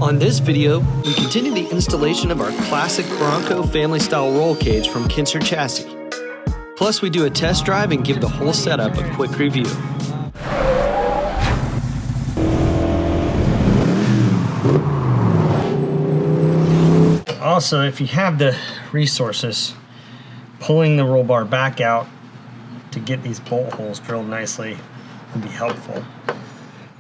On this video, we continue the installation of our classic Bronco family-style roll cage from Kincer Chassis. Plus, we do a test drive and give the whole setup a quick review. Also, if you have the resources, pulling the roll bar back out to get these bolt holes drilled nicely would be helpful.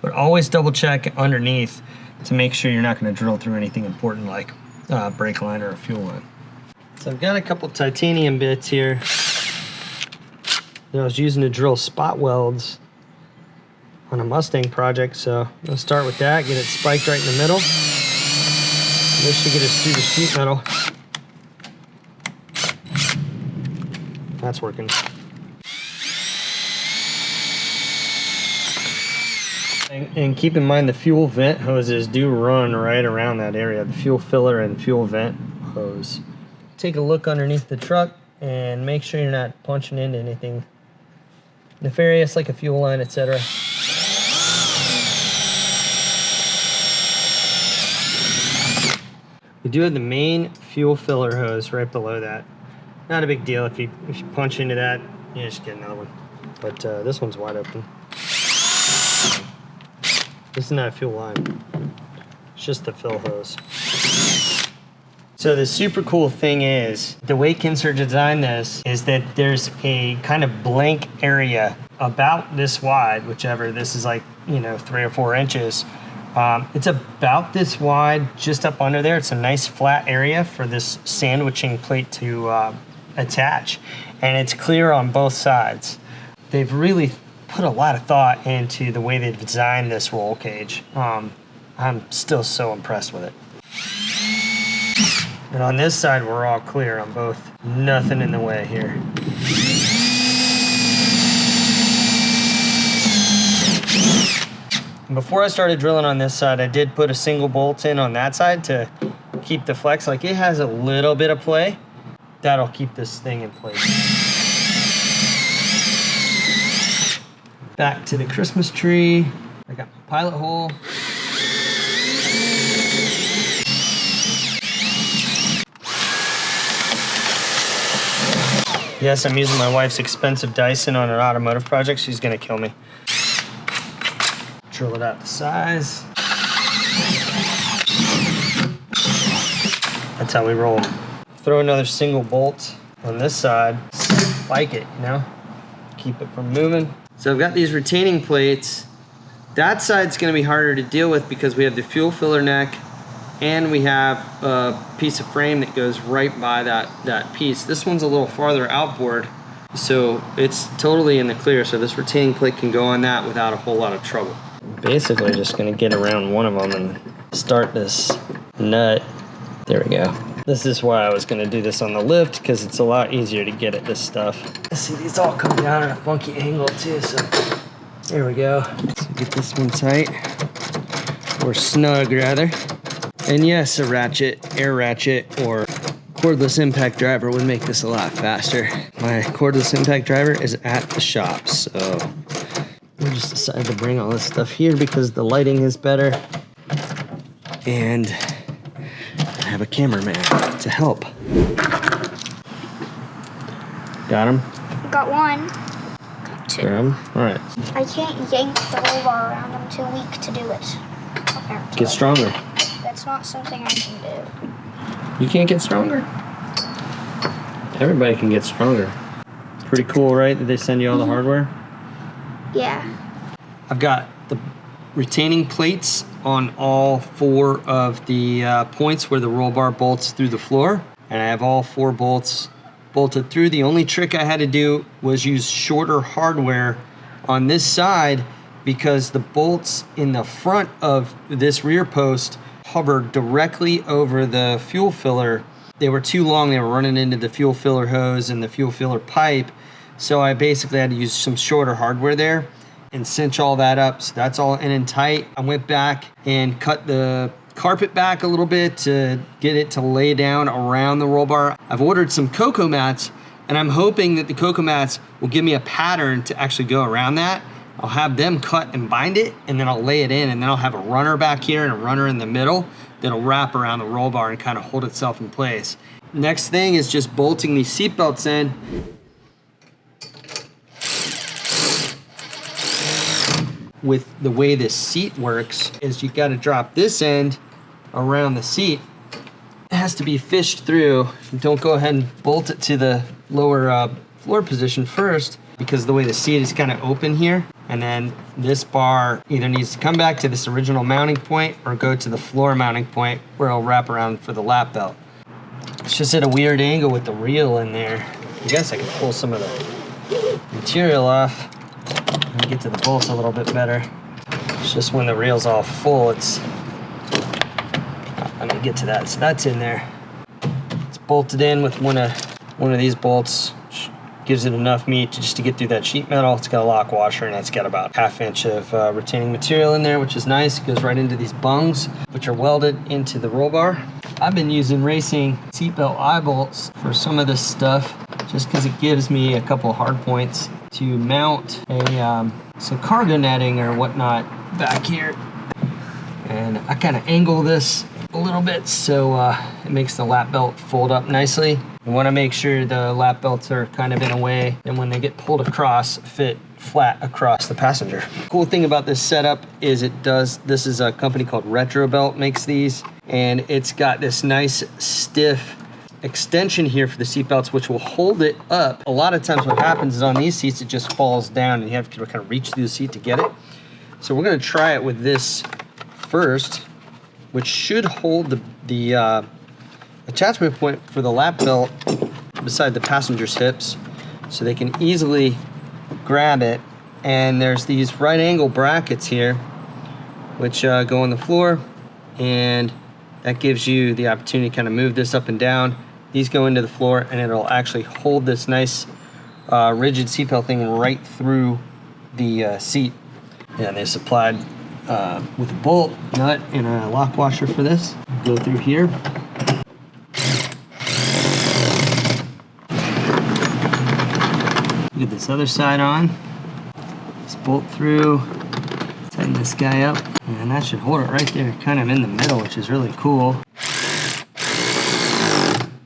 But always double check underneath to make sure you're not going to drill through anything important like brake line or a fuel line. So I've got a couple titanium bits here that I was using to drill spot welds on a Mustang project, so I'm going to start with that, get it spiked right in the middle. This should get us through the sheet metal. That's working. And keep in mind the fuel vent hoses do run right around that area, the fuel filler and fuel vent hose. Take a look underneath the truck and make sure you're not punching into anything nefarious like a fuel line, etc. We do have the main fuel filler hose right below that. Not a big deal if you punch into that, you just get another one. But this one's wide open. This is not a fuel line. It's just the fill hose. So the super cool thing is, the way Kincer designed this is that there's a kind of blank area about this wide, whichever, this is like, 3 or 4 inches. It's about this wide, just up under there. It's a nice flat area for this sandwiching plate to attach. And it's clear on both sides. They've really put a lot of thought into the way they've designed this roll cage. I'm still so impressed with it. And on this side, we're all clear on both. Nothing in the way here. Before I started drilling on this side, I did put a single bolt in on that side to keep the flex. Like, it has a little bit of play. That'll keep this thing in place. Back to the Christmas tree. I got my pilot hole. Yes, I'm using my wife's expensive Dyson on an automotive project. She's gonna kill me. Drill it out to size. That's how we roll. Throw another single bolt on this side. Spike it, keep it from moving. So I've got these retaining plates. That side's gonna be harder to deal with because we have the fuel filler neck and we have a piece of frame that goes right by that piece. This one's a little farther outboard, so it's totally in the clear, so this retaining plate can go on that without a whole lot of trouble. Basically just gonna get around one of them and start this nut. There we go. This is why I was gonna do this on the lift, because it's a lot easier to get at this stuff. See, these all come down at a funky angle too, so there we go. So get this one tight, or snug rather. And yes, a ratchet, air ratchet, or cordless impact driver would make this a lot faster. My cordless impact driver is at the shop, so we just decided to bring all this stuff here because the lighting is better. And I have a cameraman to help. Got him? Got one. Got two. Got him? All right. I can't yank the roll bar around. I'm too weak to do it. Apparently. Get stronger. That's not something I can do. You can't get stronger? Everybody can get stronger. It's pretty cool, right? That they send you all the hardware? Yeah. I've got the retaining plates on all 4 of the points where the roll bar bolts through the floor. And I have all 4 bolts bolted through. The only trick I had to do was use shorter hardware on this side because the bolts in the front of this rear post hovered directly over the fuel filler. They were too long. They were running into the fuel filler hose and the fuel filler pipe. So I basically had to use some shorter hardware there and cinch all that up. So that's all in and tight. I went back and cut the carpet back a little bit to get it to lay down around the roll bar. I've ordered some cocoa mats, and I'm hoping that the cocoa mats will give me a pattern to actually go around that. I'll have them cut and bind it, and then I'll lay it in, and then I'll have a runner back here and a runner in the middle that'll wrap around the roll bar and kind of hold itself in place. Next thing is just bolting these seat belts in. With the way this seat works is you got to drop this end around the seat. It has to be fished through. Don't go ahead and bolt it to the lower floor position first, because the way the seat is kind of open here, and then this bar either needs to come back to this original mounting point or go to the floor mounting point where it'll wrap around for the lap belt. It's just at a weird angle with the reel in there. I guess I can pull some of the material off and get to the bolts a little bit better. It's just when the reel's all full, it's, I'm gonna get to that. So that's in there. It's bolted in with one of these bolts. Gives it enough meat just to get through that sheet metal. It's got a lock washer, and it's got about 1/2 inch of retaining material in there, which is nice. It goes right into these bungs, which are welded into the roll bar. I've been using racing seatbelt eye bolts for some of this stuff, just because it gives me a couple hard points to mount some cargo netting or whatnot back here. And I kind of angle this a little bit so it makes the lap belt fold up nicely. I want to make sure the lap belts are kind of in a way, and when they get pulled across, fit flat across the passenger. Cool thing about this setup is this is a company called Retrobelt makes these, and it's got this nice stiff extension here for the seat belts, which will hold it up. A lot of times what happens is on these seats, it just falls down and you have to kind of reach through the seat to get it. So we're going to try it with this first, which should hold the attachment point for the lap belt beside the passenger's hips, so they can easily grab it. And there's these right angle brackets here, which go on the floor, and that gives you the opportunity to kind of move this up and down. These go into the floor, and it'll actually hold this nice rigid seatbelt thing right through the seat. And they're supplied with a bolt, nut, and a lock washer for this. Go through here. Get this other side on. Just bolt through, tighten this guy up, and that should hold it right there, kind of in the middle, which is really cool.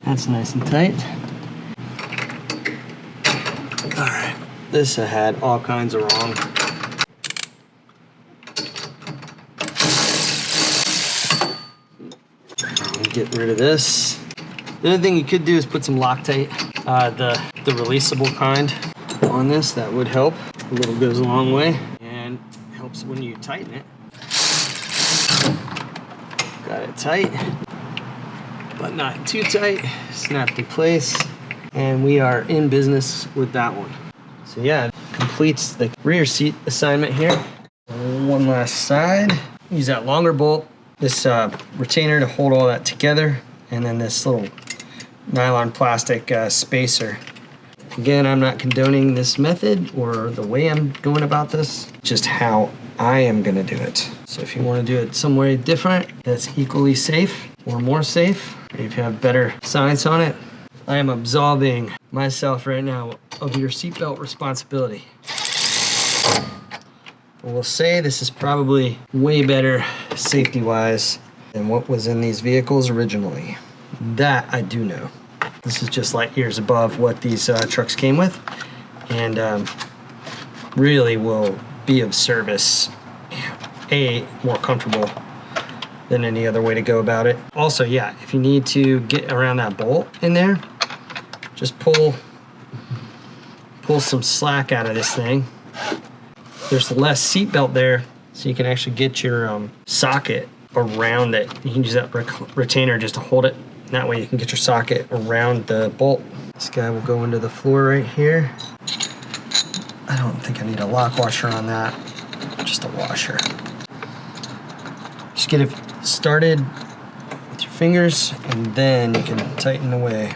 That's nice and tight. All right, this I had all kinds of wrong. Get rid of this. The other thing you could do is put some Loctite, the releasable kind, on this. That would help. A little goes a long way, and helps when you tighten it. Got it tight, but not too tight. Snapped in place, and we are in business with that one. So yeah, it completes the rear seat assignment here. One last side. Use that longer bolt, this retainer to hold all that together, and then this little nylon plastic spacer. Again, I'm not condoning this method or the way I'm going about this, just how I am gonna do it. So if you wanna do it some way different that's equally safe or more safe, or if you have better science on it, I am absolving myself right now of your seatbelt responsibility. We'll say this is probably way better safety-wise than what was in these vehicles originally. That I do know. This is just light years above what these trucks came with, and really will be of service, more comfortable than any other way to go about it. Also, yeah, if you need to get around that bolt in there, just pull some slack out of this thing. There's less seat belt there, so you can actually get your socket around it. You can use that retainer just to hold it. That way you can get your socket around the bolt. This guy will go into the floor right here. I don't think I need a lock washer on that, just a washer. Just get it started with your fingers, and then you can tighten away.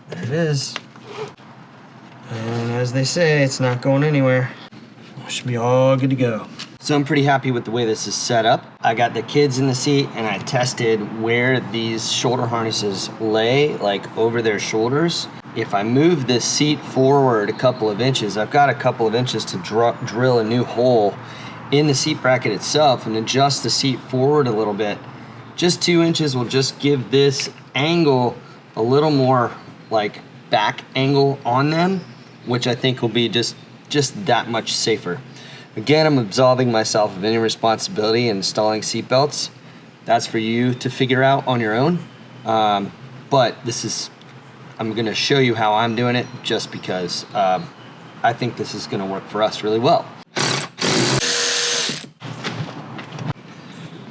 There it is. And as they say, it's not going anywhere. It should be all good to go. So I'm pretty happy with the way this is set up. I got the kids in the seat, and I tested where these shoulder harnesses lay, like over their shoulders. If I move this seat forward a couple of inches, I've got a couple of inches to drill a new hole in the seat bracket itself and adjust the seat forward a little bit. Just 2 inches will just give this angle a little more like back angle on them, which I think will be just that much safer. Again, I'm absolving myself of any responsibility in installing seat belts. That's for you to figure out on your own. But I'm gonna show you how I'm doing it just because I think this is gonna work for us really well.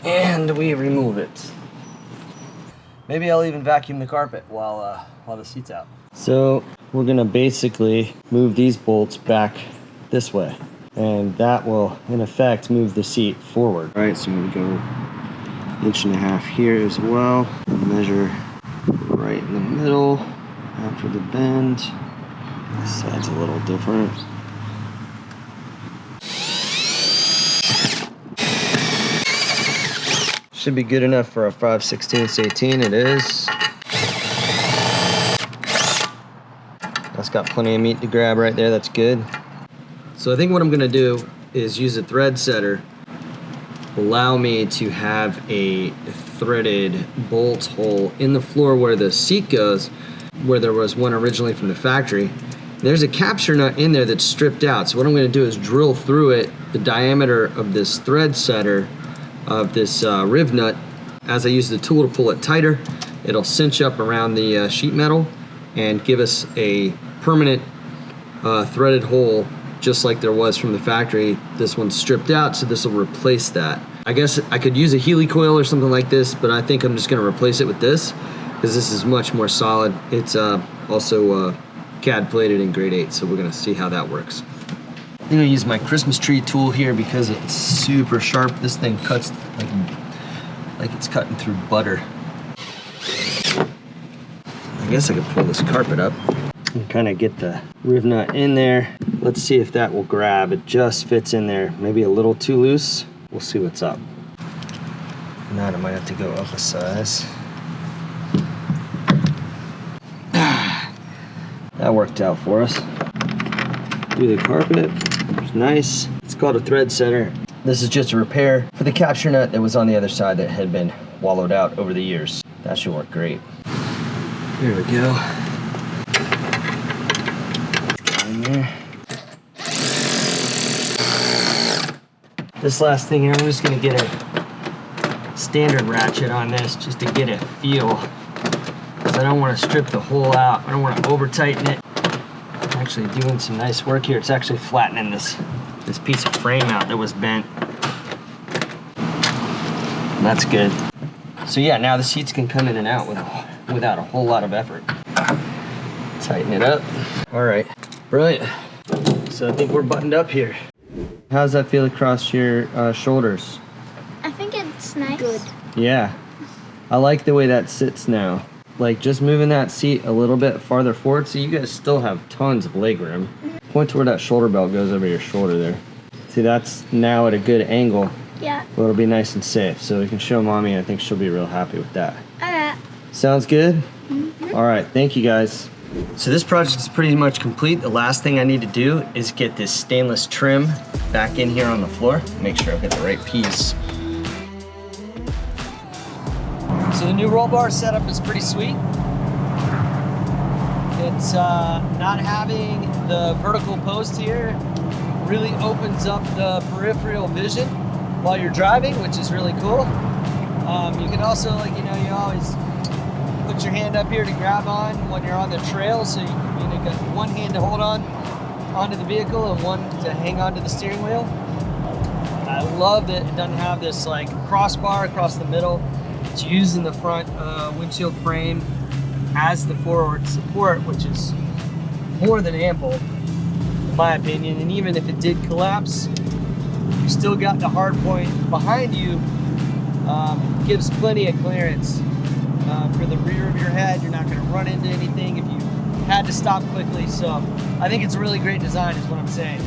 And we remove it. Maybe I'll even vacuum the carpet while the seat's out. So we're gonna basically move these bolts back this way, and that will in effect move the seat forward. All right, so I'm gonna go 1.5 inches here as well. Measure right in the middle after the bend. This side's a little different. Should be good enough for a 5/16 18. It is. That's got plenty of meat to grab right there. That's good. So I think what I'm gonna do is use a thread setter. Allow me to have a threaded bolt hole in the floor where the seat goes, where there was one originally from the factory. There's a capture nut in there that's stripped out. So what I'm gonna do is drill through it the diameter of this thread setter of this riv nut. As I use the tool to pull it tighter, it'll cinch up around the sheet metal and give us a permanent threaded hole just like there was from the factory. This one's stripped out, so this will replace that. I guess I could use a Healy coil or something like this, but I think I'm just gonna replace it with this because this is much more solid. It's also CAD plated in grade 8, so we're gonna see how that works. I'm gonna use my Christmas tree tool here because it's super sharp. This thing cuts like it's cutting through butter. I guess I could pull this carpet up and kind of get the riv nut in there. Let's see if that will grab. It just fits in there, maybe a little too loose. We'll see what's up. Now I might have to go up a size. That worked out for us. Do the carpet, it's nice. It's called a thread setter. This is just a repair for the capture nut that was on the other side that had been wallowed out over the years. That should work great. There we go. Get in there. This last thing here, I'm just gonna get a standard ratchet on this just to get a feel. Because I don't want to strip the hole out. I don't want to over tighten it. I'm actually doing some nice work here. It's actually flattening this piece of frame out that was bent. That's good. So yeah, now the seats can come in and out without a whole lot of effort. Tighten it up. All right, brilliant. So I think we're buttoned up here. How's that feel across your shoulders? I think it's nice. Good. Yeah, I like the way that sits now. Like just moving that seat a little bit farther forward so you guys still have tons of leg room. Point to where that shoulder belt goes over your shoulder there. See, that's now at a good angle. Yeah. But it'll be nice and safe. So we can show Mommy, I think she'll be real happy with that. Alright. Sounds good? Mm-hmm. All right, thank you guys. So this project is pretty much complete. The last thing I need to do is get this stainless trim back in here on the floor. Make sure I've got the right piece. So the new roll bar setup is pretty sweet. It's not having the vertical post here really opens up the peripheral vision while you're driving, which is really cool. You can also, like, you always put your hand up here to grab on when you're on the trail, so you got one hand to hold on onto the vehicle and one to hang onto the steering wheel. I love that it doesn't have this like crossbar across the middle. It's using the front windshield frame as the forward support, which is more than ample, in my opinion. And even if it did collapse, you still got the hard point behind you. Gives plenty of clearance for the rear of your head. You're not going to run into anything if you had to stop quickly. So I think it's a really great design is what I'm saying.